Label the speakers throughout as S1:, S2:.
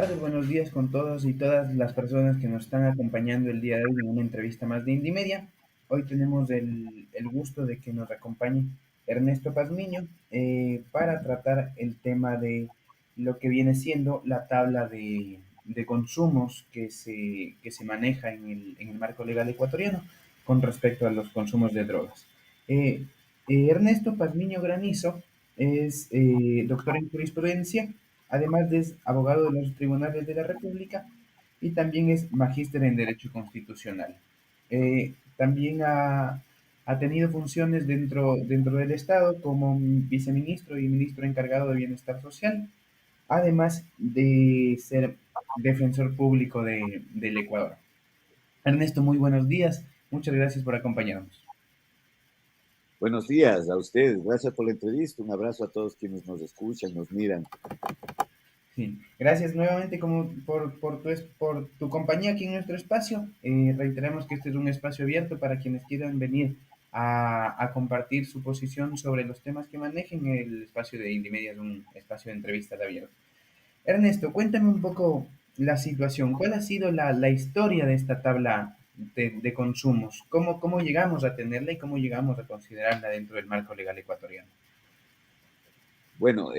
S1: tardes, buenos días con todos y todas las personas que nos están acompañando el día de hoy en una entrevista más de Indimedia. Hoy tenemos el gusto de que nos acompañe Ernesto Pazmiño para tratar el tema de lo que viene siendo la tabla de consumos que se maneja en el marco legal ecuatoriano con respecto a los consumos de drogas. Eh, Ernesto Pazmiño Granizo es doctor en jurisprudencia. Además es abogado de los tribunales de la República y también es magíster en Derecho Constitucional. También ha tenido funciones dentro del Estado como viceministro y ministro encargado de Bienestar Social, además de ser defensor público del Ecuador. Ernesto, muy buenos días. Muchas gracias por acompañarnos.
S2: Buenos días a ustedes, gracias por la entrevista, un abrazo a todos quienes nos escuchan, nos miran.
S1: Sí, gracias nuevamente como por tu compañía aquí en nuestro espacio. Reiteramos que este es un espacio abierto para quienes quieran venir a compartir su posición sobre los temas que manejen. El espacio de Indimedia es un espacio de entrevistas abierto. Ernesto, cuéntame un poco la situación. ¿Cuál ha sido la historia de esta tabla de consumos? ¿Cómo llegamos a tenerla y cómo llegamos a considerarla dentro del marco legal ecuatoriano?
S2: Bueno,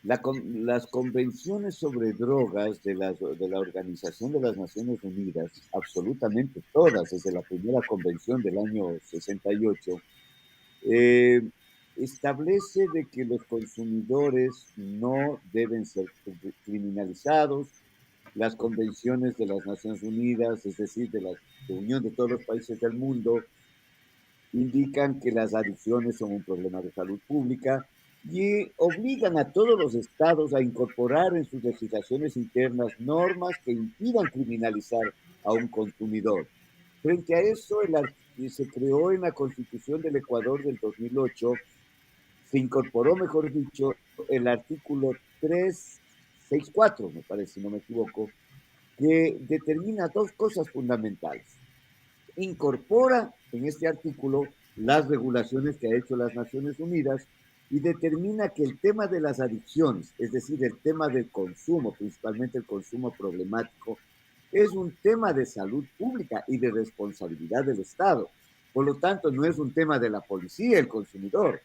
S2: las convenciones sobre drogas de la Organización de las Naciones Unidas, absolutamente todas, desde la primera convención del año 68, eh, establece de que los consumidores no deben ser criminalizados. Las convenciones de las Naciones Unidas, es decir, de la Unión de todos los países del mundo, indican que las adicciones son un problema de salud pública y obligan a todos los estados a incorporar en sus legislaciones internas normas que impidan criminalizar a un consumidor. Frente a eso, se creó en la Constitución del Ecuador del 2008, se incorporó, mejor dicho, el artículo 364, me parece, si no me equivoco, que determina dos cosas fundamentales. Incorpora en este artículo las regulaciones que ha hecho las Naciones Unidas y determina que el tema de las adicciones, es decir, el tema del consumo, principalmente el consumo problemático, es un tema de salud pública y de responsabilidad del Estado. Por lo tanto, no es un tema de la policía, el consumidor,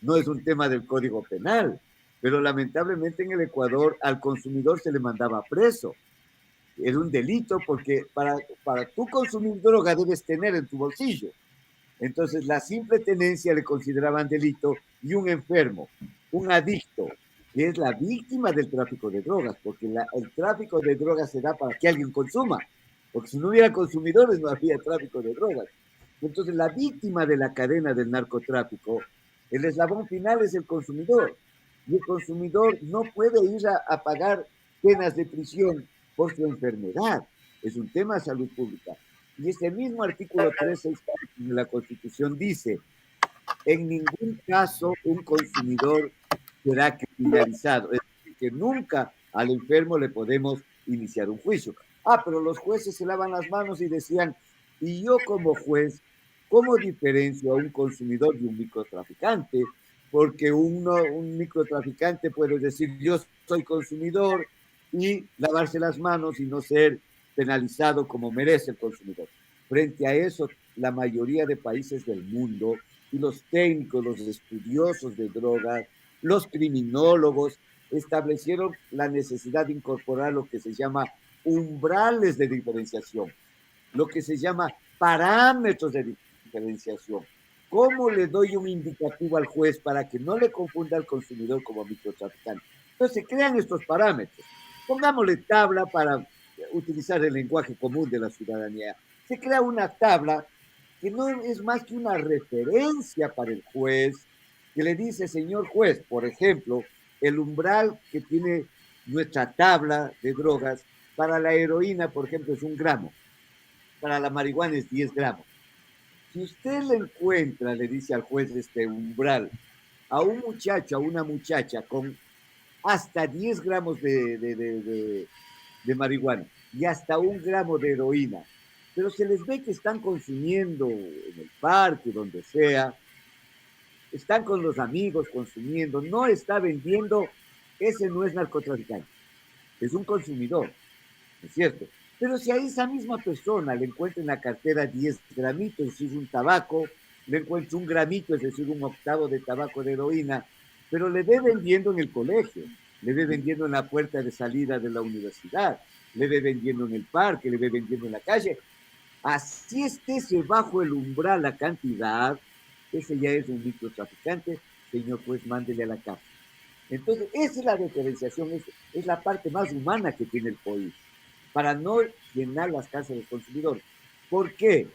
S2: no es un tema del Código Penal, pero lamentablemente en el Ecuador al consumidor se le mandaba preso. Era un delito porque para tú consumir droga debes tener en tu bolsillo. Entonces, la simple tenencia le consideraban delito y un enfermo, un adicto, que es la víctima del tráfico de drogas, porque el tráfico de drogas se da para que alguien consuma, porque si no hubiera consumidores no habría tráfico de drogas. Entonces, la víctima de la cadena del narcotráfico, el eslabón final es el consumidor, y el consumidor no puede ir a pagar penas de prisión por su enfermedad, es un tema de salud pública. Y este mismo artículo 364 de la Constitución dice, en ningún caso un consumidor será criminalizado. Es decir, que nunca al enfermo le podemos iniciar un juicio. Ah, pero los jueces se lavan las manos y decían, y yo como juez, ¿cómo diferencio a un consumidor de un microtraficante? Porque un microtraficante puede decir, yo soy consumidor y lavarse las manos y no ser penalizado como merece el consumidor. Frente a eso, la mayoría de países del mundo y los técnicos, los estudiosos de drogas, los criminólogos, establecieron la necesidad de incorporar lo que se llama umbrales de diferenciación, lo que se llama parámetros de diferenciación. ¿Cómo le doy un indicativo al juez para que no le confunda al consumidor como microtraficante? Entonces se crean estos parámetros. Pongámosle tabla para utilizar el lenguaje común de la ciudadanía. Se crea una tabla que no es más que una referencia para el juez, que le dice, señor juez, por ejemplo, el umbral que tiene nuestra tabla de drogas para la heroína, por ejemplo, es 1 gramo, para la marihuana es 10 gramos. Si usted le encuentra, le dice al juez este umbral, a un muchacho, a una muchacha con hasta 10 gramos de marihuana y hasta 1 gramo de heroína, pero se les ve que están consumiendo en el parque, donde sea, están con los amigos consumiendo, no está vendiendo, ese no es narcotraficante. es un consumidor, ¿no es cierto? Pero si a esa misma persona le encuentra en la cartera 10 gramitos, es decir, un tabaco, le encuentra un gramito, es decir, un octavo de tabaco de heroína, pero le ve vendiendo en el colegio, le ve vendiendo en la puerta de salida de la universidad, le ve vendiendo en el parque, le ve vendiendo en la calle, así esté bajo el umbral la cantidad, ese ya es un microtraficante, señor juez, mándele a la cárcel. Entonces, esa es la diferenciación, es la parte más humana que tiene el país, para no llenar las casas del consumidor. ¿Por qué?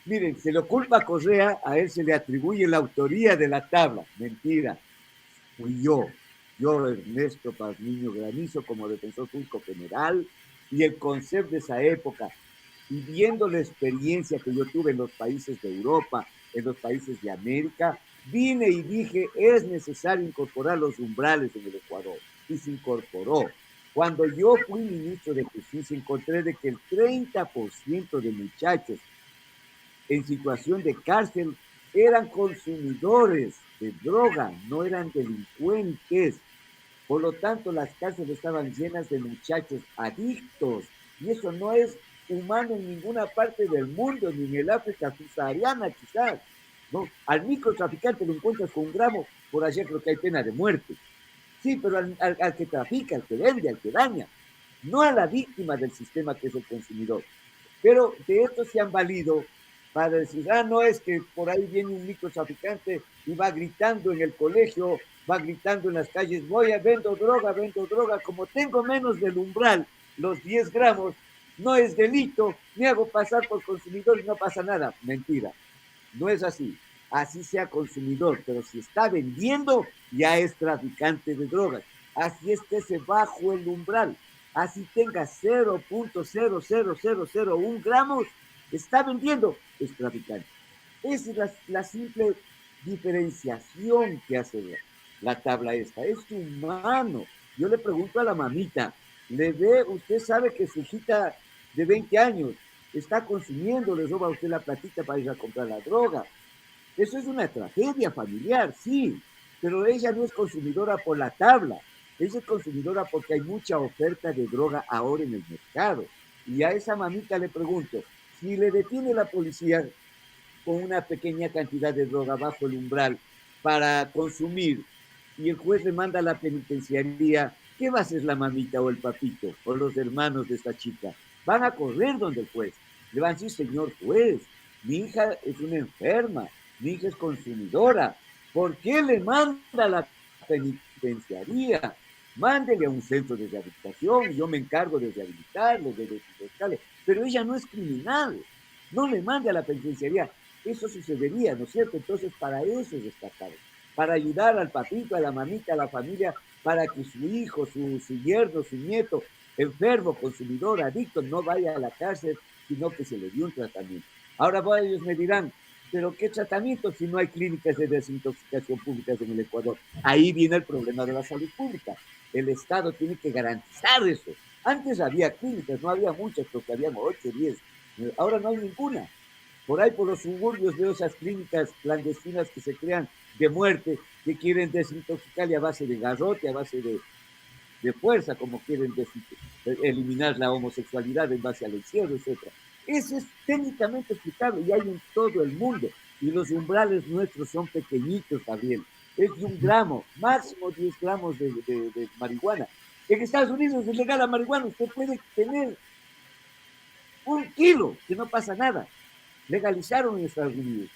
S2: Miren, se lo culpa a Correa, a él se le atribuye la autoría de la tabla. Mentira, fui yo, Ernesto Pazmiño Granizo, como defensor público general, y el concepto de esa época, y viendo la experiencia que yo tuve en los países de Europa, en los países de América, vine y dije, es necesario incorporar los umbrales en el Ecuador. Y se incorporó. Cuando yo fui ministro de Justicia, encontré de que el 30% de muchachos en situación de cárcel eran consumidores de droga, no eran delincuentes. Por lo tanto, las cárceles estaban llenas de muchachos adictos. Y eso no es humano en ninguna parte del mundo, ni en el África subsahariana quizás. ¿No? Al microtraficante lo encuentras con un gramo, por allá creo que hay pena de muerte. Sí, pero al que trafica, al que vende, al que daña, no a la víctima del sistema que es el consumidor. Pero de esto se han valido para decir, no es que por ahí viene un microtraficante y va gritando en el colegio, va gritando en las calles, vendo droga, como tengo menos del umbral, los 10 gramos, no es delito, me hago pasar por consumidor y no pasa nada. Mentira, no es así. Así sea consumidor, pero si está vendiendo, ya es traficante de drogas. Así esté bajo el umbral, así tenga 0.00001 gramos, está vendiendo, es traficante. Esa es la simple diferenciación que hace la tabla esta. Es humano. Yo le pregunto a la mamita, le ve, usted sabe que su hijita de 20 años está consumiendo, le roba a usted la platita para ir a comprar la droga. Eso es una tragedia familiar, sí, pero ella no es consumidora por la tabla, ella es consumidora porque hay mucha oferta de droga ahora en el mercado. Y a esa mamita le pregunto, si le detiene la policía con una pequeña cantidad de droga bajo el umbral para consumir y el juez le manda a la penitenciaría, ¿qué va a hacer la mamita o el papito o los hermanos de esta chica? Van a correr donde el juez. Le van a decir, señor juez, mi hija es una enferma, mi hija es consumidora. ¿Por qué le manda a la penitenciaría? Mándele a un centro de rehabilitación, yo me encargo de rehabilitarle, de desintoxicarle, pero ella no es criminal, no le mande a la penitenciaría. Eso sucedería, ¿no es cierto? Entonces, para eso es destacado, para ayudar al papito, a la mamita, a la familia, para que su hijo, su yerno, su nieto, enfermo, consumidor, adicto, no vaya a la cárcel, sino que se le dio un tratamiento. Ahora ellos me dirán, ¿pero qué tratamiento si no hay clínicas de desintoxicación públicas en el Ecuador? Ahí viene el problema de la salud pública. El Estado tiene que garantizar eso. Antes había clínicas, no había muchas, creo que habían 8, 10. Ahora no hay ninguna. Por ahí, por los suburbios, veo esas clínicas clandestinas que se crean de muerte, que quieren desintoxicarle a base de garrote, a base de fuerza, como quieren eliminar la homosexualidad en base al encierro, etc. Eso es técnicamente explicable y hay en todo el mundo. Y los umbrales nuestros son pequeñitos, Gabriel. Es de 1 gramo, máximo 10 gramos de marihuana. En Estados Unidos es legal la marihuana, usted puede tener 1 kilo, que no pasa nada. Legalizaron en Estados Unidos.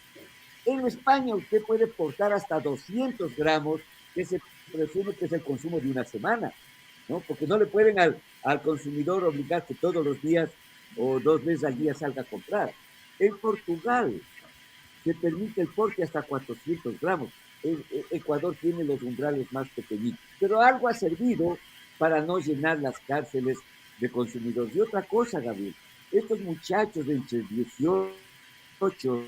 S2: En España usted puede portar hasta 200 gramos, que se presume que es el consumo de una semana, ¿no? Porque no le pueden al consumidor obligar que todos los días o 2 veces al día salga a comprar. En Portugal se permite el porte hasta 400 gramos. Ecuador tiene los umbrales más pequeñitos, pero algo ha servido para no llenar las cárceles de consumidores. Y otra cosa, Gabriel, estos muchachos de entre 18,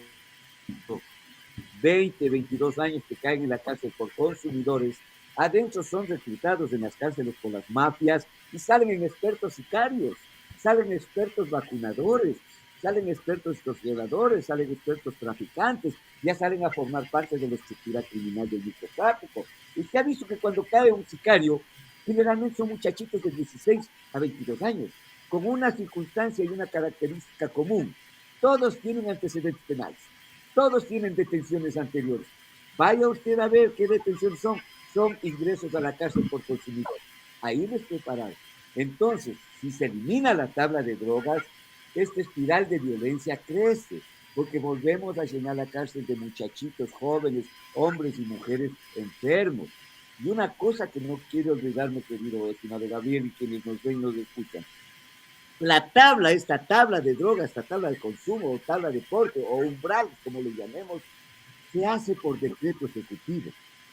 S2: 20, 22 años que caen en la cárcel por consumidores, adentro son reclutados en las cárceles por las mafias y salen en expertos sicarios, salen expertos vacunadores, salen expertos extorsionadores, salen expertos traficantes, ya salen a formar parte de la estructura criminal del microtráfico. Usted ha visto que cuando cae un sicario, Generalmente son muchachitos de 16 a 22 años, con una circunstancia y una característica común. Todos tienen antecedentes penales, todos tienen detenciones anteriores. Vaya usted a ver qué detenciones son. Son ingresos a la cárcel por consumidor. Ahí les prepararon. Entonces, si se elimina la tabla de drogas, esta espiral de violencia crece, porque volvemos a llenar la cárcel de muchachitos jóvenes, hombres y mujeres enfermos. Y una cosa que no quiero olvidarme, querido estimado Gabriel, y quienes nos ven y nos escuchan, la tabla, esta tabla de drogas, esta tabla de consumo, o tabla de porte, o umbral, como le llamemos, se hace por decreto ejecutivo.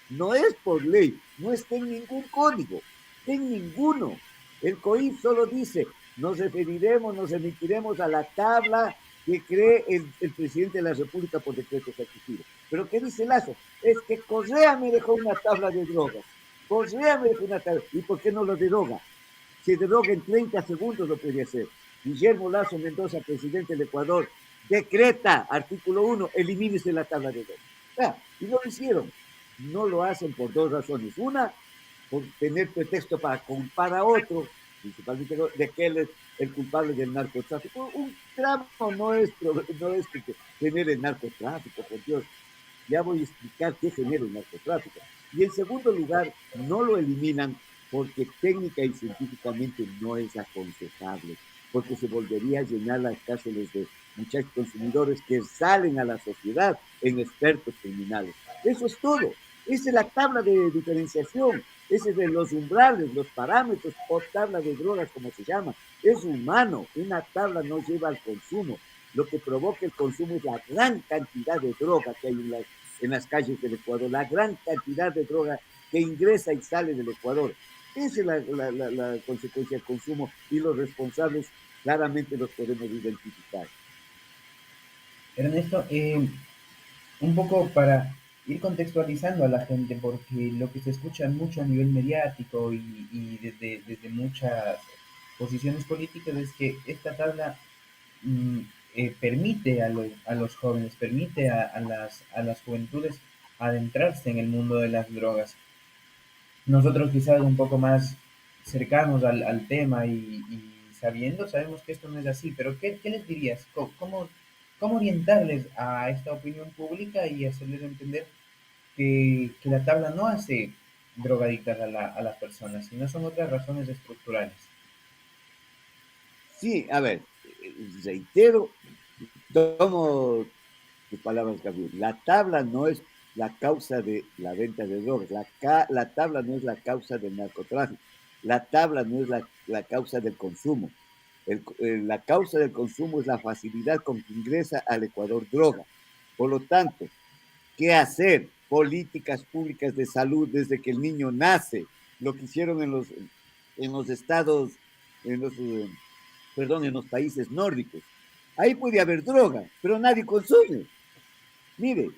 S2: No es por ley, no está en ningún código, en ninguno. El COIF solo dice, nos referiremos, nos emitiremos a la tabla que cree el presidente de la República por decreto ejecutivo. Pero ¿qué dice Lazo? Es que Correa me dejó una tabla de drogas. Correa me dejó una tabla. ¿Y por qué no lo deroga? Si deroga en 30 segundos lo puede hacer. Guillermo Lazo Mendoza, presidente del Ecuador, decreta, artículo 1, elimínese la tabla de drogas. Y no lo hicieron. No lo hacen por dos razones. Una, por tener pretexto para culpar a otro, principalmente de que él es el culpable del narcotráfico. Un tramo no es que genere el narcotráfico, por Dios. Ya voy a explicar qué genera el narcotráfico. Y en segundo lugar, no lo eliminan porque técnica y científicamente no es aconsejable, porque se volvería a llenar las cárceles de muchachos consumidores que salen a la sociedad en expertos criminales. Eso es todo. Esa es la tabla de diferenciación. Ese es de los umbrales, los parámetros o tabla de drogas, como se llama. Es humano. Una tabla no lleva al consumo. Lo que provoca el consumo es la gran cantidad de droga que hay en las calles del Ecuador, la gran cantidad de droga que ingresa y sale del Ecuador. Esa es la consecuencia del consumo y los responsables claramente los podemos identificar.
S1: Ernesto, un poco para ir contextualizando a la gente, porque lo que se escucha mucho a nivel mediático y desde muchas posiciones políticas es que esta tabla mm, permite a los jóvenes, permite a las juventudes adentrarse en el mundo de las drogas. Nosotros quizás un poco más cercanos al tema y sabiendo, sabemos que esto no es así, pero ¿qué les dirías? ¿Cómo orientarles a esta opinión pública y hacerles entender que la tabla no hace drogadictas a las personas, sino son otras razones estructurales?
S2: Sí, a ver, reitero, tomo tus palabras, Gabriel. La tabla no es la causa de la venta de drogas, la tabla no es la causa del narcotráfico, la tabla no es la causa del consumo. La causa del consumo es la facilidad con que ingresa al Ecuador droga. Por lo tanto, ¿qué hacer? Políticas públicas de salud desde que el niño nace, lo que hicieron en los estados, en los, perdón, en los países nórdicos. Ahí puede haber droga, pero nadie consume. Mire,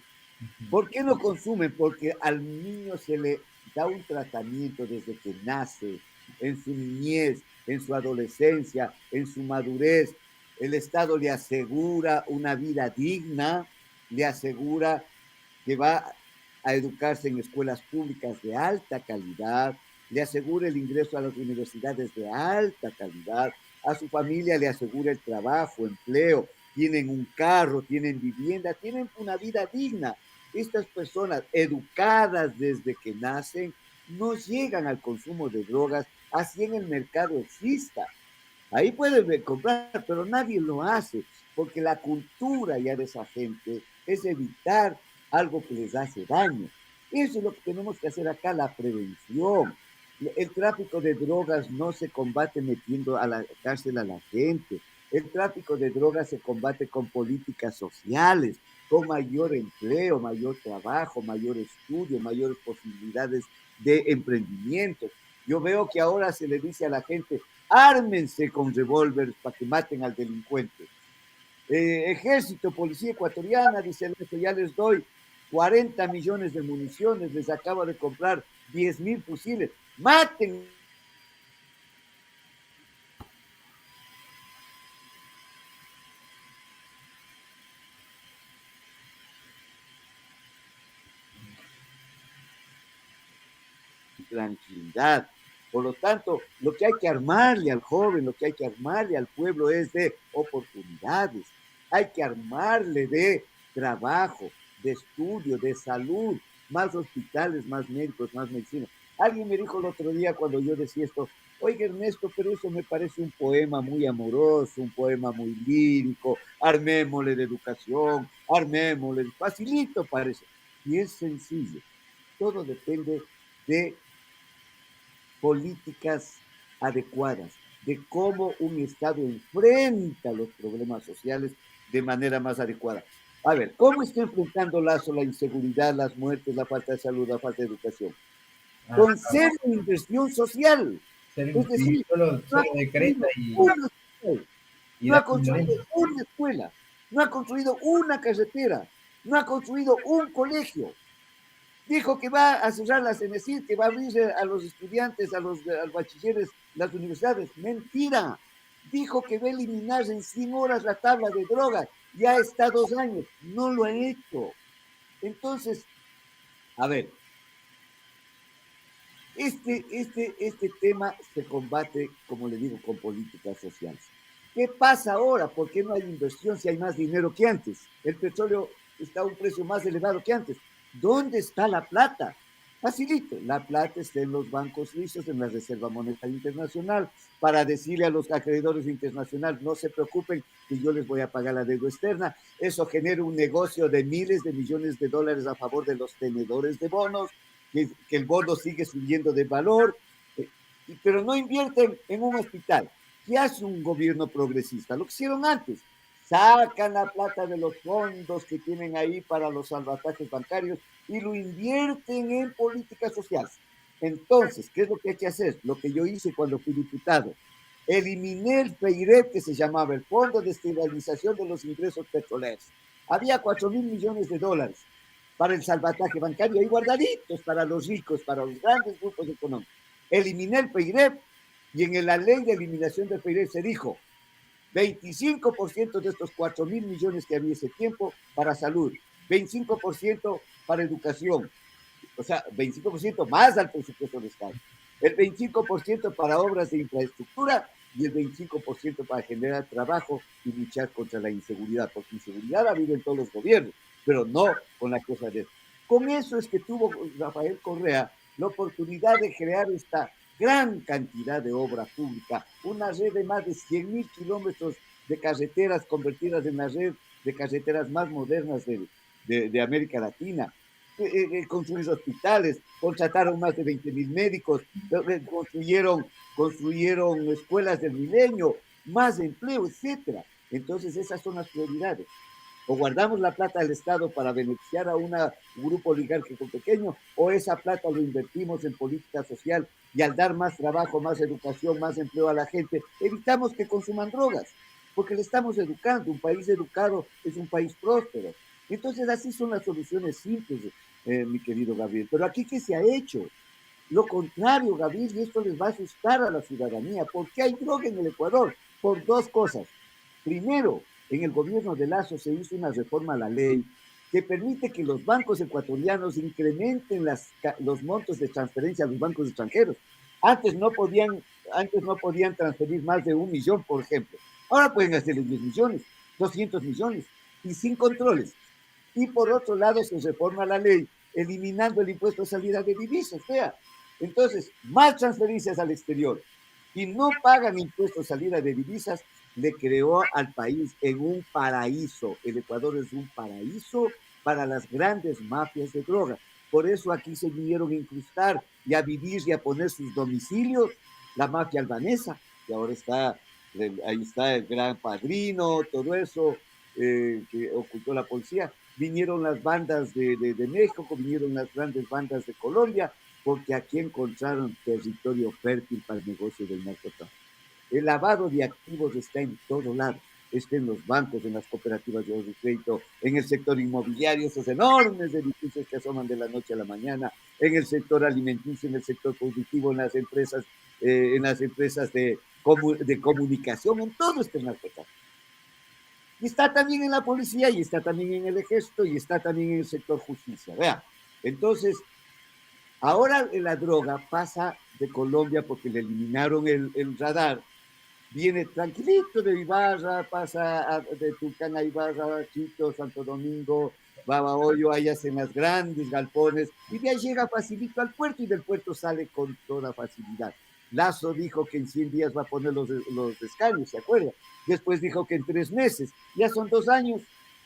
S2: ¿por qué no consumen? Porque al niño se le da un tratamiento desde que nace, en su niñez, en su adolescencia, en su madurez. El Estado le asegura una vida digna, le asegura que va a educarse en escuelas públicas de alta calidad, le asegura el ingreso a las universidades de alta calidad, a su familia le asegura el trabajo, empleo, tienen un carro, tienen vivienda, tienen una vida digna. Estas personas educadas desde que nacen no llegan al consumo de drogas, así en el mercado exista. Ahí pueden comprar, pero nadie lo hace, porque la cultura ya de esa gente es evitar algo que les hace daño. Eso es lo que tenemos que hacer acá, la prevención. El tráfico de drogas no se combate metiendo a la cárcel a la gente. El tráfico de drogas se combate con políticas sociales, con mayor empleo, mayor trabajo, mayor estudio, mayores posibilidades de emprendimiento. Yo veo que ahora se le dice a la gente, ármense con revólveres para que maten al delincuente. Ejército, policía ecuatoriana, dice esto, ya les doy 40 millones de municiones, les acabo de comprar 10.000 fusiles, maten tranquilidad. Por lo tanto, lo que hay que armarle al joven, lo que hay que armarle al pueblo es de oportunidades, hay que armarle de trabajo, de estudio, de salud, más hospitales, más médicos, más medicina. Alguien me dijo el otro día cuando yo decía esto, oiga Ernesto, pero eso me parece un poema muy amoroso, un poema muy lírico, armémosle de educación, armémosle, facilito parece. Y es sencillo, todo depende de políticas adecuadas, de cómo un Estado enfrenta los problemas sociales de manera más adecuada. A ver, ¿cómo está enfrentando Lazo la inseguridad, las muertes, la falta de salud, la falta de educación?
S1: Ah,
S2: Con cero inversión social. Es
S1: y
S2: decir, no ha
S1: solo decreta
S2: construido una escuela,
S1: y
S2: no
S1: da
S2: ha construido
S1: condolencias.
S2: una escuela, no ha construido una carretera, no ha construido un colegio. Dijo que va a cerrar la CENESID, que va a abrir a los estudiantes, a los bachilleres, las universidades. Mentira. Dijo que va a eliminar en 100 horas la tabla de drogas. Ya está 2 años. No lo ha hecho. Entonces, a ver, este tema se combate, como le digo, con políticas sociales. ¿Qué pasa ahora? ¿Por qué no hay inversión si hay más dinero que antes? El petróleo está a un precio más elevado que antes. ¿Dónde está la plata? Facilito, la plata está en los bancos suizos, en la Reserva Monetaria Internacional, para decirle a los acreedores internacionales, no se preocupen que yo les voy a pagar la deuda externa. Eso genera un negocio de miles de millones de dólares a favor de los tenedores de bonos, que el bono sigue subiendo de valor, pero no invierten en un hospital. ¿Qué hace un gobierno progresista? Lo que hicieron antes. Sacan la plata de los fondos que tienen ahí para los salvatajes bancarios y lo invierten en políticas sociales. Entonces, ¿qué es lo que hay que hacer? Lo que yo hice cuando fui diputado. Eliminé el FEIREP, que se llamaba el Fondo de Estabilización de los Ingresos Petroleros. Había 4.000 millones de dólares para el salvataje bancario y guardaditos para los ricos, para los grandes grupos económicos. Eliminé el FEIREP y en la ley de eliminación del FEIREP se dijo 25% de estos 4.000 millones que había ese tiempo para salud, 25% para educación, o sea, 25% más al presupuesto del Estado, el 25% para obras de infraestructura y el 25% para generar trabajo y luchar contra la inseguridad, porque inseguridad ha habido en todos los gobiernos, pero no con la cosa de... Con eso es que tuvo Rafael Correa la oportunidad de crear esta gran cantidad de obra pública, una red de más de 100.000 kilómetros de carreteras convertidas en la red de carreteras más modernas de América Latina, construir hospitales, contrataron más de 20.000 médicos, construyeron escuelas del milenio, más empleo, etcétera. Entonces, esas son las prioridades. O guardamos la plata del Estado para beneficiar a un grupo oligárquico pequeño, o esa plata lo invertimos en política social y al dar más trabajo, más educación, más empleo a la gente, evitamos que consuman drogas, porque le estamos educando. Un país educado es un país próspero. Entonces, así son las soluciones simples, mi querido Gabriel. Pero aquí, ¿qué se ha hecho? Lo contrario, Gabriel, y esto les va a asustar a la ciudadanía. ¿Por qué hay droga en el Ecuador? Por dos cosas. Primero, en el gobierno de Lazo se hizo una reforma a la ley que permite que los bancos ecuatorianos incrementen los montos de transferencia a los bancos extranjeros. Antes no podían, antes no podían transferir más de 1 millón, por ejemplo. Ahora pueden hacerle 10 millones, 200 millones, y sin controles. Y por otro lado se reforma la ley eliminando el impuesto a salida de divisas. Vea, entonces, más transferencias al exterior y no pagan impuestos a salida de divisas, le creó al país en un paraíso. El Ecuador es un paraíso para las grandes mafias de droga. Por eso aquí se vinieron a incrustar y a vivir y a poner sus domicilios la mafia albanesa, que ahora está, ahí está el gran padrino, todo eso que ocultó la policía. Vinieron las bandas de México, vinieron las grandes bandas de Colombia, porque aquí encontraron territorio fértil para el negocio del narcotráfico. El lavado de activos está en todo lado. Está en los bancos, en las cooperativas de crédito, en el sector inmobiliario, esos enormes edificios que asoman de la noche a la mañana, en el sector alimenticio, en el sector productivo, en las empresas de comunicación, en todo este narcotráfico. Y está también en la policía, y está también en el ejército, y está también en el sector justicia. Vea, entonces, ahora la droga pasa de Colombia porque le eliminaron el radar, viene tranquilito de Ibarra, pasa de Tulcán a Ibarra, Quito, Santo Domingo, Babahoyo, ahí hacen las grandes galpones, y de ahí llega facilito al puerto y del puerto sale con toda facilidad. Lazo dijo que en 100 días va a poner los escáneres, ¿se acuerda? Después dijo que en 3 meses, ya son 2 años,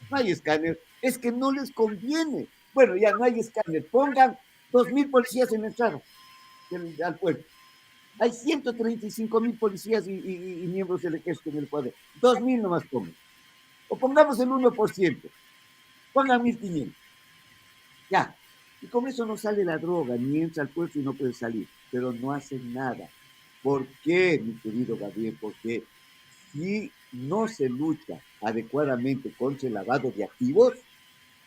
S2: no hay escáner, es que no les conviene. Bueno, ya no hay escáner, pongan 2.000 policías en la entrada al puerto. Hay 135.000 policías y miembros del ejército en el Ecuador. 2.000 nomás pongan. O pongamos el 1%. Pongan 1.500. Ya. Y con eso no sale la droga, ni entra al puerto y no puede salir. Pero no hacen nada. ¿Por qué, mi querido Gabriel? Porque si no se lucha adecuadamente contra el lavado de activos,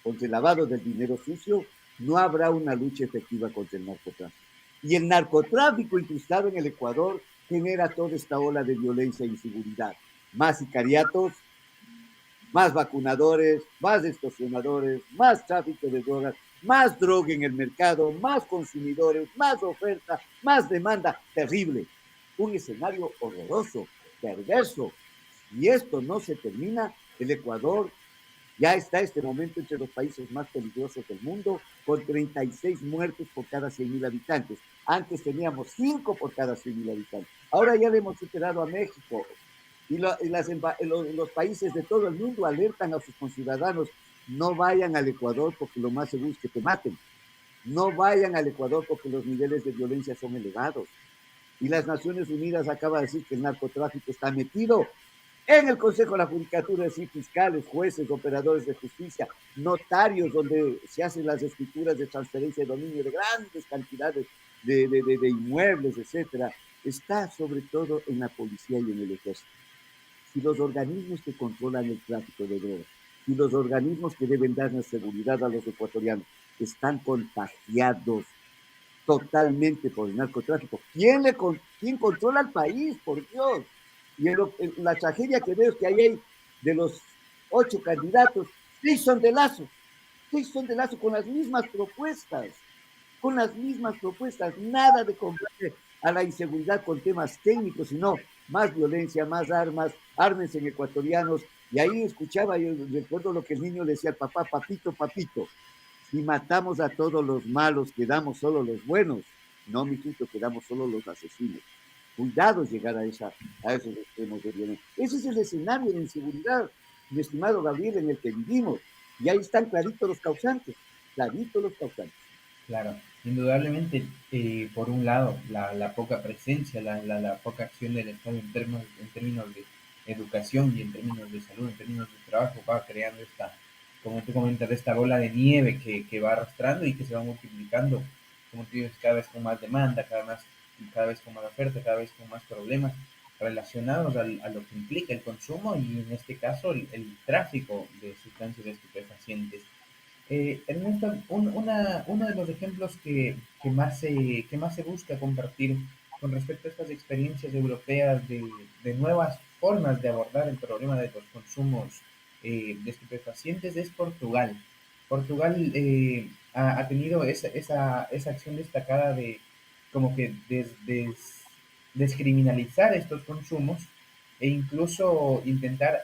S2: contra el lavado del dinero sucio, no habrá una lucha efectiva contra el narcotráfico. Y el narcotráfico incrustado en el Ecuador genera toda esta ola de violencia e inseguridad. Más sicariatos, más vacunadores, más extorsionadores, más tráfico de drogas, más droga en el mercado, más consumidores, más oferta, más demanda. Terrible. Un escenario horroroso, perverso. Y esto no se termina, el Ecuador ya está este momento entre los países más peligrosos del mundo, con 36 muertos por cada 100.000 habitantes. Antes teníamos 5 por cada 100.000 habitantes. Ahora ya le hemos superado a México. Los países de todo el mundo alertan a sus conciudadanos, no vayan al Ecuador porque lo más seguro es que te maten. No vayan al Ecuador porque los niveles de violencia son elevados. Y las Naciones Unidas acaba de decir que el narcotráfico está metido en el Consejo de la Judicatura, es decir, fiscales, jueces, operadores de justicia, notarios, donde se hacen las escrituras de transferencia de dominio de grandes cantidades de inmuebles, etcétera, está sobre todo en la policía y en el ejército. Si los organismos que controlan el tráfico de drogas, si los organismos que deben darnos seguridad a los ecuatorianos están contagiados totalmente por el narcotráfico, ¿quién controla el país? Por Dios. Y la tragedia que veo es que ahí hay de los 8 candidatos, 6 son de Lazo, 6 son de Lazo con las mismas propuestas, nada de combate a la inseguridad con temas técnicos, sino más violencia, más armas, ármense en ecuatorianos. Y ahí escuchaba, yo recuerdo lo que el niño le decía al papá, papito, papito, si matamos a todos los malos, quedamos solo los buenos. No, mijito, quedamos solo los asesinos. Cuidado llegar a esos extremos de violencia. Ese es el escenario de inseguridad, mi estimado Gabriel, en el que vivimos. Y ahí están claritos los causantes, claritos los causantes.
S1: Claro, indudablemente, por un lado, la poca presencia, la poca acción del Estado en términos de educación y en términos de salud, en términos de trabajo, va creando esta, como tú comentas, esta bola de nieve que va arrastrando y que se va multiplicando, como tú dices, cada vez con más demanda, cada vez con más oferta, cada vez con más problemas relacionados a lo que implica el consumo y en este caso el tráfico de sustancias estupefacientes. Ernesto, uno de los ejemplos que más se busca compartir con respecto a estas experiencias europeas de nuevas formas de abordar el problema de los consumos de estupefacientes es Portugal. Portugal ha tenido esa acción destacada de como que descriminalizar estos consumos e incluso intentar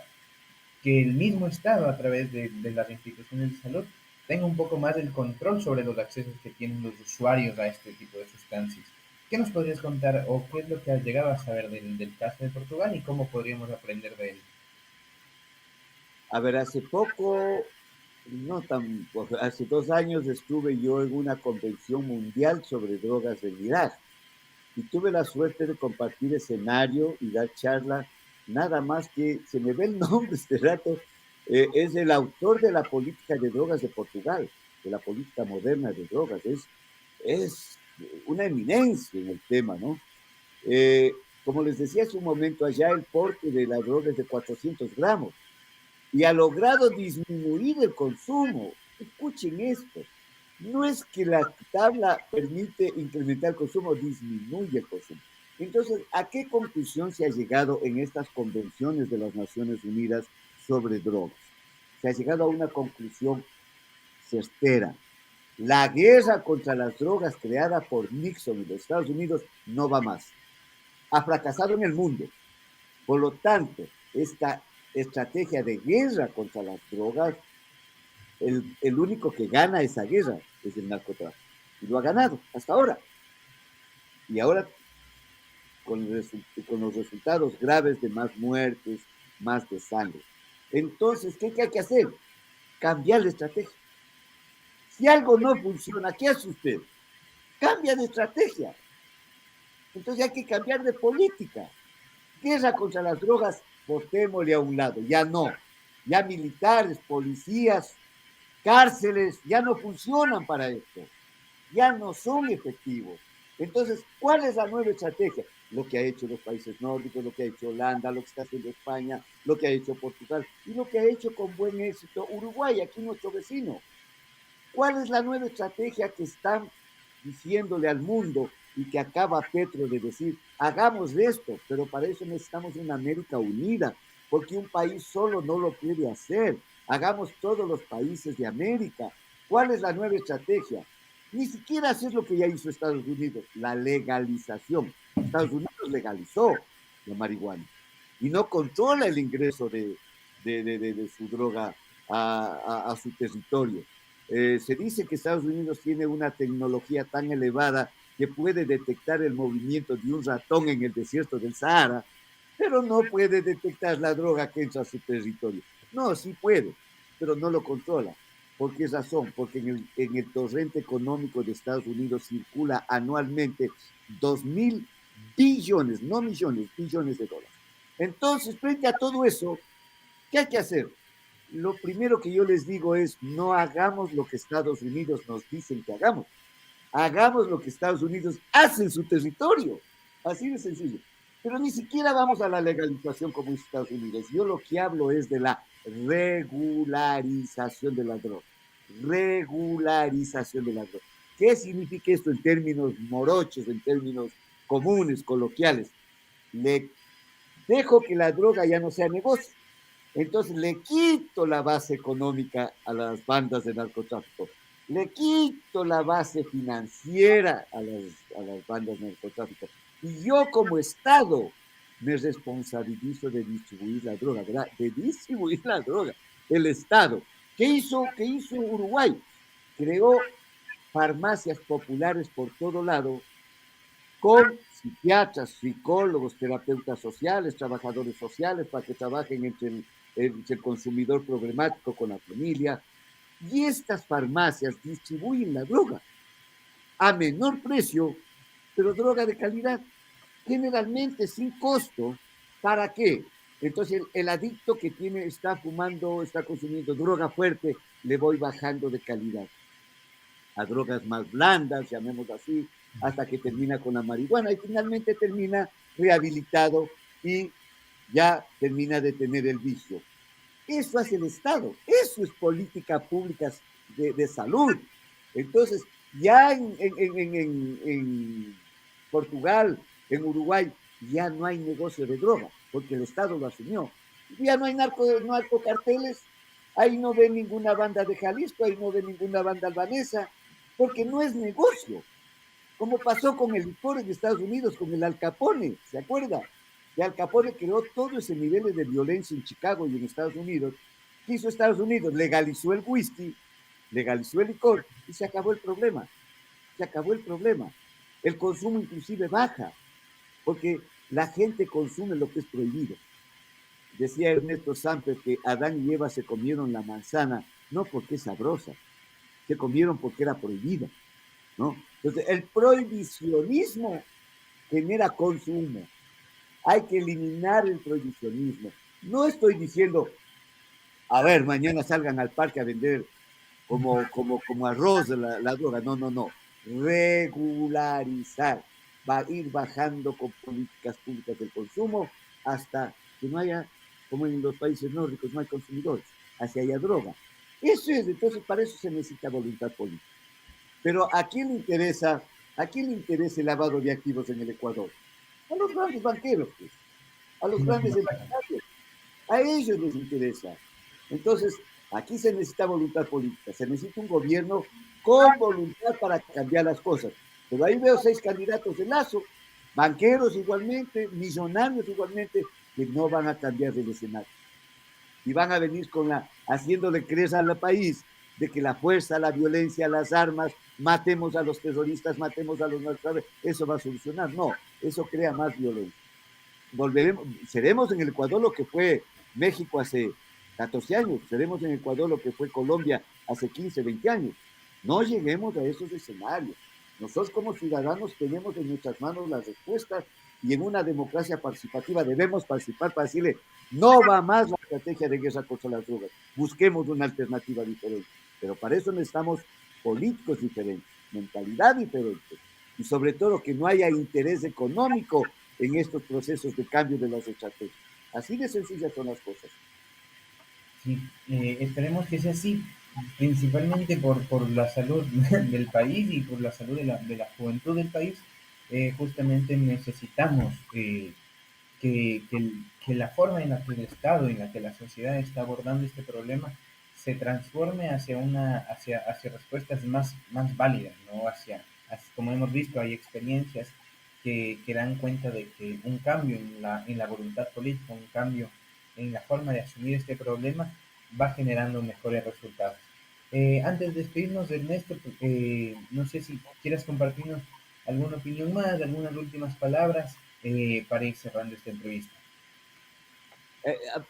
S1: que el mismo Estado, a través de las instituciones de salud, tenga un poco más el control sobre los accesos que tienen los usuarios a este tipo de sustancias. ¿Qué nos podrías contar o qué es lo que has llegado a saber del caso de Portugal y cómo podríamos aprender de él?
S2: A ver, hace poco, no tan, hace 2 años estuve yo en una convención mundial sobre drogas en Irak y tuve la suerte de compartir escenario y dar charla, nada más que se me ve el nombre este rato, es el autor de la política de drogas de Portugal, de la política moderna de drogas, es una eminencia en el tema, ¿no? Como les decía hace un momento, allá el porte de la droga es de 400 gramos y ha logrado disminuir el consumo. Escuchen esto, no es que la tabla permite incrementar el consumo, disminuye el consumo. Entonces, ¿a qué conclusión se ha llegado en estas convenciones de las Naciones Unidas sobre drogas? Se ha llegado a una conclusión certera. La guerra contra las drogas creada por Nixon y los Estados Unidos no va más. Ha fracasado en el mundo. Por lo tanto, esta estrategia de guerra contra las drogas, el único que gana esa guerra es el narcotráfico. Y lo ha ganado hasta ahora. Y ahora con los resultados graves de más muertes, más de sangre. Entonces, ¿qué hay que hacer? Cambiar la estrategia. Si algo no funciona, ¿qué hace usted? Cambia de estrategia. Entonces hay que cambiar de política. Guerra contra las drogas, botémosle a un lado. Ya no. Ya militares, policías, cárceles, ya no funcionan para esto. Ya no son efectivos. Entonces, ¿cuál es la nueva estrategia? Lo que ha hecho los países nórdicos, lo que ha hecho Holanda, lo que está haciendo España, lo que ha hecho Portugal y lo que ha hecho con buen éxito Uruguay, aquí nuestro vecino. ¿Cuál es la nueva estrategia que están diciéndole al mundo y que acaba Petro de decir, hagamos esto, pero para eso necesitamos una América unida, porque un país solo no lo puede hacer. Hagamos todos los países de América. ¿Cuál es la nueva estrategia? Ni siquiera hacer lo que ya hizo Estados Unidos, la legalización. Estados Unidos legalizó la marihuana y no controla el ingreso de su droga a su territorio. Se dice que Estados Unidos tiene una tecnología tan elevada que puede detectar el movimiento de un ratón en el desierto del Sahara, pero no puede detectar la droga que entra a su territorio. No, sí puede, pero no lo controla. ¿Por qué razón? Porque en el torrente económico de Estados Unidos circula anualmente 2.000 billones, no millones, billones de dólares. Entonces, frente a todo eso, ¿qué hay que hacer? Lo primero que yo les digo es, no hagamos lo que Estados Unidos nos dicen que hagamos. Hagamos lo que Estados Unidos hace en su territorio. Así de sencillo. Pero ni siquiera vamos a la legalización como dice Estados Unidos. Yo lo que hablo es de la regularización de la droga. Regularización de la droga. ¿Qué significa esto en términos morochos, en términos comunes, coloquiales? Le dejo que la droga ya no sea negocio. Entonces le quito la base económica a las bandas de narcotráfico, le quito la base financiera a las bandas de narcotráfico. Y yo como Estado me responsabilizo de distribuir la droga, ¿verdad? De distribuir la droga. El Estado. ¿Qué hizo Uruguay? Creó farmacias populares por todo lado con psiquiatras, psicólogos, terapeutas sociales, trabajadores sociales, para que trabajen entre el consumidor problemático con la familia. Y estas farmacias distribuyen la droga a menor precio, pero droga de calidad, generalmente sin costo. ¿Para qué? Entonces el adicto que está fumando, está consumiendo droga fuerte, le voy bajando de calidad a drogas más blandas, llamémoslo así, hasta que termina con la marihuana y finalmente termina rehabilitado y ya termina de tener el vicio. Eso hace el Estado, eso es política pública de salud. Entonces, ya en Portugal, en Uruguay, ya no hay negocio de droga, porque el Estado lo asumió. Ya no hay narcocarteles, ahí no ve ninguna banda de Jalisco, ahí no ve ninguna banda albanesa, porque no es negocio, como pasó con el licor en Estados Unidos, con el Al Capone, ¿se acuerda? Que Al Capone creó todo ese nivel de violencia en Chicago y en Estados Unidos. ¿Qué hizo Estados Unidos? Legalizó el whisky, legalizó el licor y se acabó el problema. Se acabó el problema. El consumo inclusive baja, porque la gente consume lo que es prohibido. Decía Ernesto Samper que Adán y Eva se comieron la manzana, no porque es sabrosa, se comieron porque era prohibida, ¿no? Entonces, el prohibicionismo genera consumo. Hay que eliminar el prohibicionismo. No estoy diciendo, a ver, mañana salgan al parque a vender como arroz la droga. No, no, no. Regularizar. Va a ir bajando con políticas públicas del consumo hasta que no haya, como en los países nórdicos, no hay consumidores, hacia haya droga. Eso es, entonces para eso se necesita voluntad política. Pero ¿a quién le interesa el lavado de activos en el Ecuador? A los grandes banqueros, pues, a los grandes empresarios, a ellos les interesa. Entonces, aquí se necesita voluntad política, se necesita un gobierno con voluntad para cambiar las cosas. Pero ahí veo 6 candidatos de Lazo, banqueros igualmente, millonarios igualmente, que no van a cambiar del escenario. Y van a venir haciéndole creer al país de que la fuerza, la violencia, las armas, matemos a los terroristas, matemos a los narcotraficantes, eso va a solucionar. No, eso crea más violencia. Seremos en el Ecuador lo que fue México hace 14 años, seremos en Ecuador lo que fue Colombia hace 15, 20 años. No lleguemos a esos escenarios. Nosotros como ciudadanos tenemos en nuestras manos las respuestas y en una democracia participativa debemos participar para decirle, no va más la estrategia de guerra contra las drogas, busquemos una alternativa diferente. Pero para eso necesitamos políticos diferentes, mentalidad diferente y sobre todo que no haya interés económico en estos procesos de cambio de las estrategias. Así de sencillas son las cosas.
S1: Sí, esperemos que sea así, principalmente por la salud del país y por la salud de la juventud del país. Justamente necesitamos que la forma en la que el Estado, en la que la sociedad está abordando este problema, se transforme hacia respuestas más válidas, ¿no? Como hemos visto, hay experiencias que dan cuenta de que un cambio en la voluntad política, un cambio en la forma de asumir este problema, va generando mejores resultados. Antes de despedirnos, Ernesto, no sé si quieras compartirnos alguna opinión más, algunas últimas palabras para ir cerrando esta entrevista.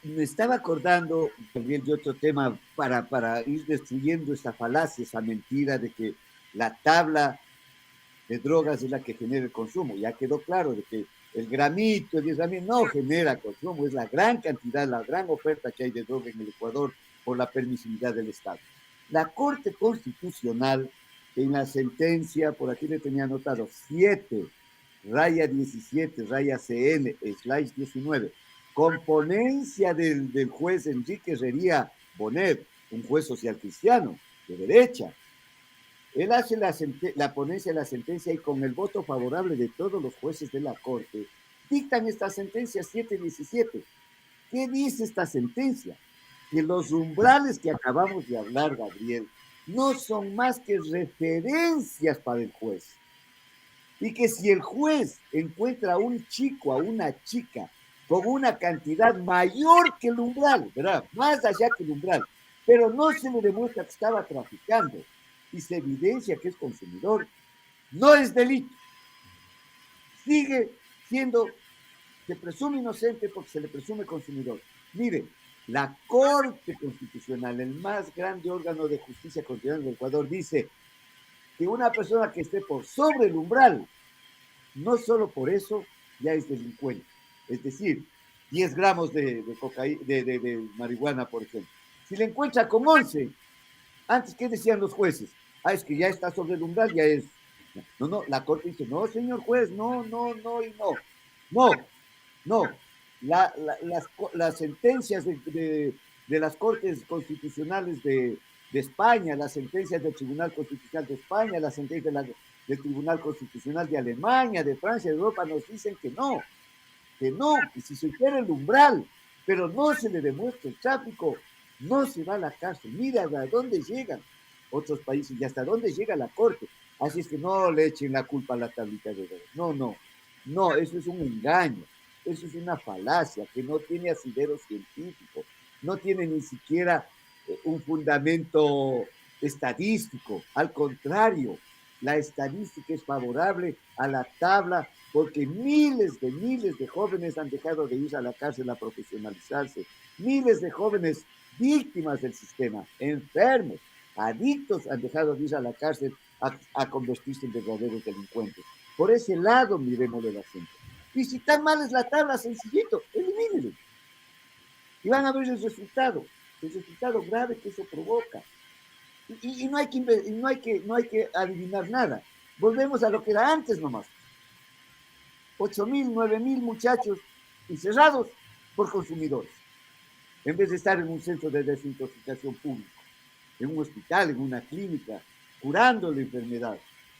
S2: Me estaba acordando también de otro tema para ir destruyendo esta falacia, esa mentira de que la tabla de drogas es la que genera el consumo. Ya quedó claro de que el gramito, el 10 gramos no genera consumo, es la gran cantidad, la gran oferta que hay de droga en el Ecuador por la permisividad del Estado. La Corte Constitucional, en la sentencia, por aquí le tenía anotado, 7, raya 17, raya CN, slash 19, con ponencia del juez Enrique Herrería Bonet, un juez social cristiano, de derecha. Él hace la ponencia de la sentencia y con el voto favorable de todos los jueces de la Corte, dictan esta sentencia 717. ¿Qué dice esta sentencia? Que los umbrales que acabamos de hablar, Gabriel, no son más que referencias para el juez. Y que si el juez encuentra a un chico, a una chica, con una cantidad mayor que el umbral, ¿verdad? Más allá que el umbral, pero no se le demuestra que estaba traficando y se evidencia que es consumidor, no es delito. Sigue siendo, se presume inocente porque se le presume consumidor. Mire, la Corte Constitucional, el más grande órgano de justicia constitucional del Ecuador, dice que una persona que esté por sobre el umbral, no solo por eso ya es delincuente. Es decir, 10 gramos de marihuana, por ejemplo. Si le encuentra con 11, antes, ¿qué decían los jueces? Ah, es que ya está sobre el umbral, ya es. No, no, la corte dice, no, señor juez, no, no, no y no. No, no. Las sentencias de las cortes constitucionales de España, las sentencias del Tribunal Constitucional de España, las sentencias del Tribunal Constitucional de Alemania, de Francia, de Europa, nos dicen que no, que si se supera el umbral, pero no se le demuestra el tráfico, no se va a la cárcel. Mira a dónde llegan otros países y hasta dónde llega la corte. Así es que no le echen la culpa a la tablita de dedos. No, no, no, eso es un engaño, eso es una falacia que no tiene asidero científico, no tiene ni siquiera un fundamento estadístico. Al contrario, la estadística es favorable a la tabla porque miles de jóvenes han dejado de ir a la cárcel a profesionalizarse, miles de jóvenes víctimas del sistema, enfermos, adictos han dejado de ir a la cárcel a convertirse en verdaderos delincuentes. Por ese lado miremos el asunto. Y si tan mal es la tabla, sencillito, elimínenlo. Y van a ver el resultado grave que eso provoca. Y no hay que adivinar nada. Volvemos a lo que era antes nomás. 8.000, 9.000 muchachos encerrados por consumidores, en vez de estar en un centro de desintoxicación público, en un hospital, en una clínica, curando la enfermedad.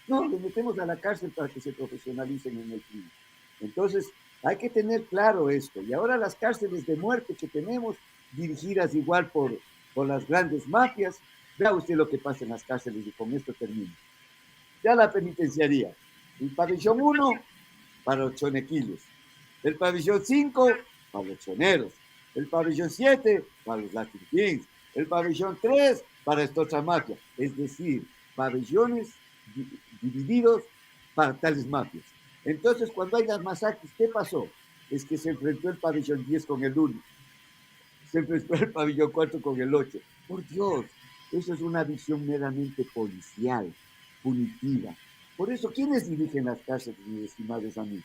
S2: No, los metemos a la cárcel para que se profesionalicen en el clínico. Entonces, hay que tener claro esto. Y ahora las cárceles de muerte que tenemos, dirigidas igual por las grandes mafias, Vea usted lo que pasa en las cárceles y con esto termino. Ya la penitenciaría. El pabellón 1 para los chonequiles. El pabellón 5 para los choneros. El pabellón 7 para los Latin Kings. El pabellón 3 para esta otra mafia. Es decir, pabellones divididos para tales mafias. Entonces, cuando hay las masacres, ¿qué pasó? Es que se enfrentó el pabellón 10 con el 1, se enfrentó el pabellón 4 con el 8. Por Dios, eso es una visión meramente policial, punitiva. Por eso, ¿quiénes dirigen las cárceles, mis estimados amigos?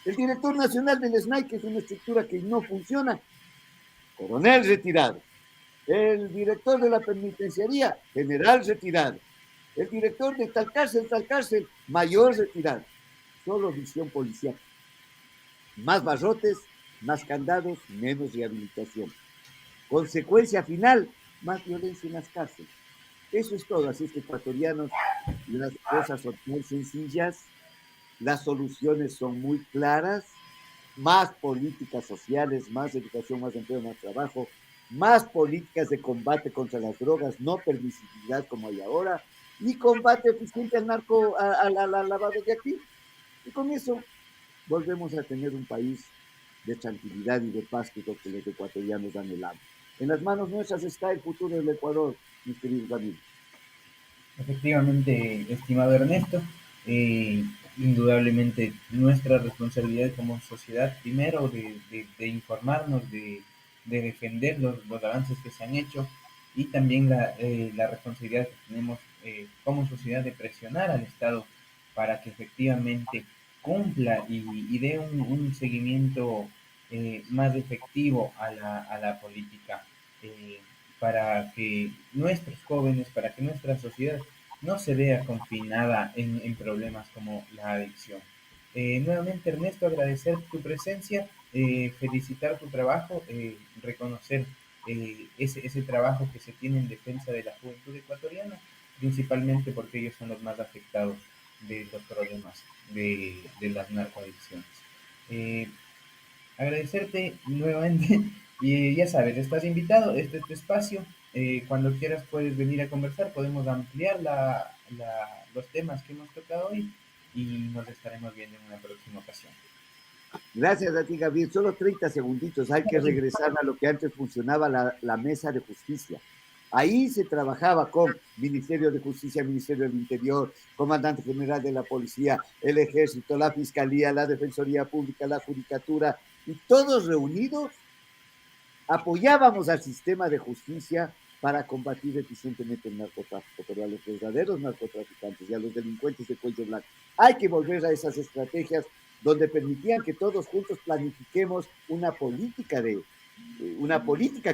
S2: El director nacional del SNAI, que es una estructura que no funciona, coronel retirado. El director de la penitenciaría, general retirado. El director de tal cárcel, mayor retirado. Solo visión policial. Más barrotes, más candados, menos rehabilitación. Consecuencia final, más violencia en las cárceles. Eso es todo. Así es que, ecuatorianos, las cosas son muy sencillas, las soluciones son muy claras, más políticas sociales, más educación, más empleo, más trabajo, más políticas de combate contra las drogas, no permisividad como hay ahora, y combate eficiente al narco, al lavado de activos. Y con eso volvemos a tener un país de tranquilidad y de paz, que es lo que los ecuatorianos anhelamos. En las manos nuestras está el futuro del Ecuador, mis queridos amigos.
S1: Efectivamente, estimado Ernesto, indudablemente nuestra responsabilidad como sociedad, primero, de informarnos, de defender los avances que se han hecho y también la responsabilidad que tenemos como sociedad de presionar al Estado para que efectivamente cumpla y dé un seguimiento más efectivo a la política. Para que nuestros jóvenes, para que nuestra sociedad no se vea confinada en problemas como la adicción. Nuevamente, Ernesto, agradecer tu presencia, felicitar tu trabajo, reconocer ese trabajo que se tiene en defensa de la juventud ecuatoriana, principalmente porque ellos son los más afectados de los problemas de las narcoadicciones. Eh, Agradecerte nuevamente y ya sabes, estás invitado, este es tu espacio, cuando quieras puedes venir a conversar, podemos ampliar los temas que hemos tocado hoy y nos estaremos viendo en una próxima ocasión.
S2: Gracias a ti, Gabriel. Solo 30 segunditos. Hay que
S1: Claro, sí.
S2: regresar a lo que antes funcionaba la mesa de justicia. Ahí se trabajaba con Ministerio de Justicia, Ministerio del Interior, Comandante General de la Policía, el Ejército, la Fiscalía, la Defensoría Pública, la Judicatura, y todos reunidos apoyábamos al sistema de justicia para combatir eficientemente el narcotráfico, pero a los verdaderos narcotraficantes y a los delincuentes de cuello blanco hay que volver a esas estrategias donde permitían que todos juntos planifiquemos una política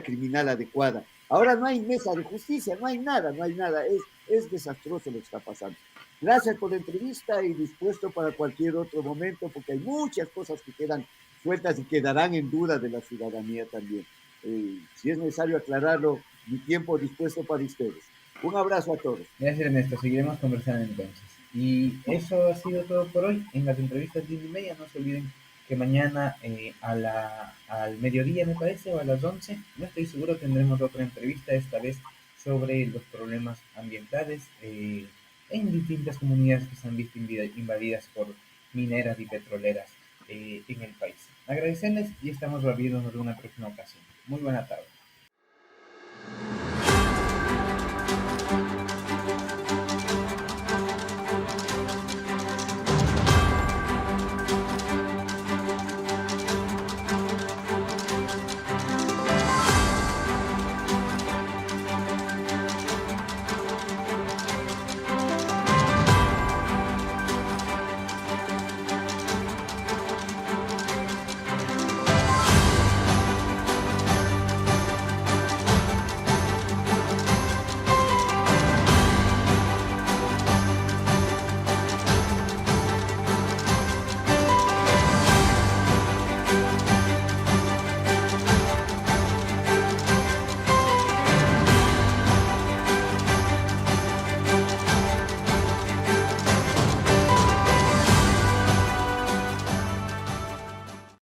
S2: criminal adecuada. Ahora no hay mesa de justicia, no hay nada, no hay nada. Es desastroso lo que está pasando. Gracias por la entrevista y dispuesto para cualquier otro momento, porque hay muchas cosas que quedan sueltas y quedarán en duda de la ciudadanía también. Si es necesario aclararlo, mi tiempo dispuesto para ustedes. Un abrazo a todos.
S1: Gracias Ernesto, seguiremos conversando entonces. Y eso ha sido todo por hoy en las entrevistas de Media. No se olviden que mañana al mediodía, me parece, o a las 11, no estoy seguro, tendremos otra entrevista, esta vez sobre los problemas ambientales en distintas comunidades que se han visto invadidas por mineras y petroleras en el país. Agradecerles y estamos viéndonos en una próxima ocasión. Muy buena tarde.